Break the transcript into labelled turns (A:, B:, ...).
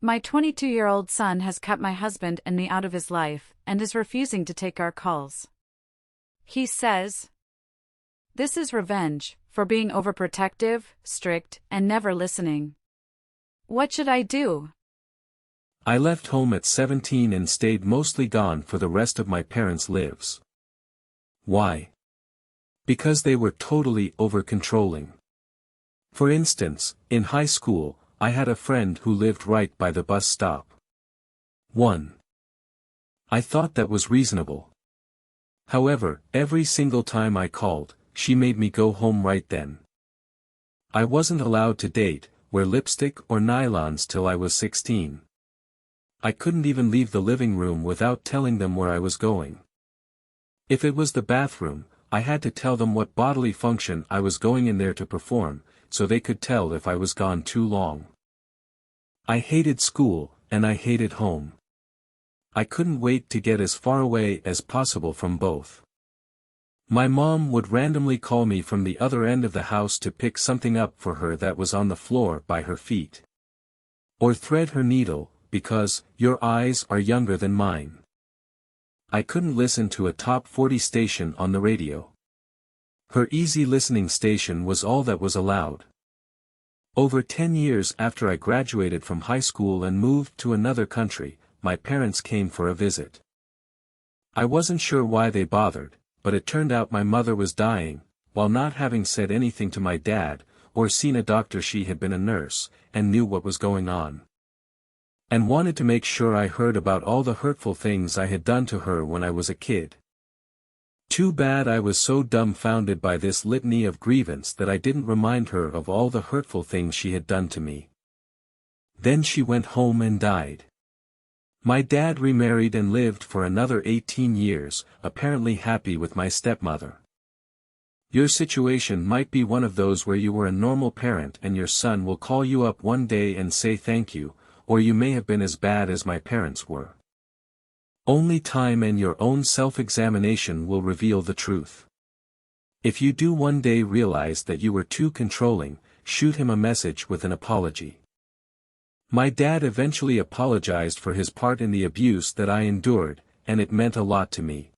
A: My 22-year-old son has cut my husband and me out of his life and is refusing to take our calls. He says, "This is revenge for being overprotective, strict, and never listening. What should I do?"
B: I left home at 17 and stayed mostly gone for the rest of my parents' lives. Why? Because they were totally over-controlling. For instance, in high school, I had a friend who lived right by the bus stop. 1. I thought that was reasonable. However, every single time I called, she made me go home right then. I wasn't allowed to date, wear lipstick or nylons till I was 16. I couldn't even leave the living room without telling them where I was going. If it was the bathroom, I had to tell them what bodily function I was going in there to perform, so they could tell if I was gone too long. I hated school, and I hated home. I couldn't wait to get as far away as possible from both. My mom would randomly call me from the other end of the house to pick something up for her that was on the floor by her feet. Or thread her needle, because your eyes are younger than mine. I couldn't listen to a top 40 station on the radio. Her easy listening station was all that was allowed. Over 10 years after I graduated from high school and moved to another country, my parents came for a visit. I wasn't sure why they bothered, but it turned out my mother was dying, while not having said anything to my dad, or seen a doctor. She had been a nurse, and knew what was going on. And wanted to make sure I heard about all the hurtful things I had done to her when I was a kid. Too bad I was so dumbfounded by this litany of grievance that I didn't remind her of all the hurtful things she had done to me. Then she went home and died. My dad remarried and lived for another 18 years, apparently happy with my stepmother. Your situation might be one of those where you were a normal parent and your son will call you up one day and say thank you, or you may have been as bad as my parents were. Only time and your own self-examination will reveal the truth. If you do one day realize that you were too controlling, shoot him a message with an apology. My dad eventually apologized for his part in the abuse that I endured, and it meant a lot to me.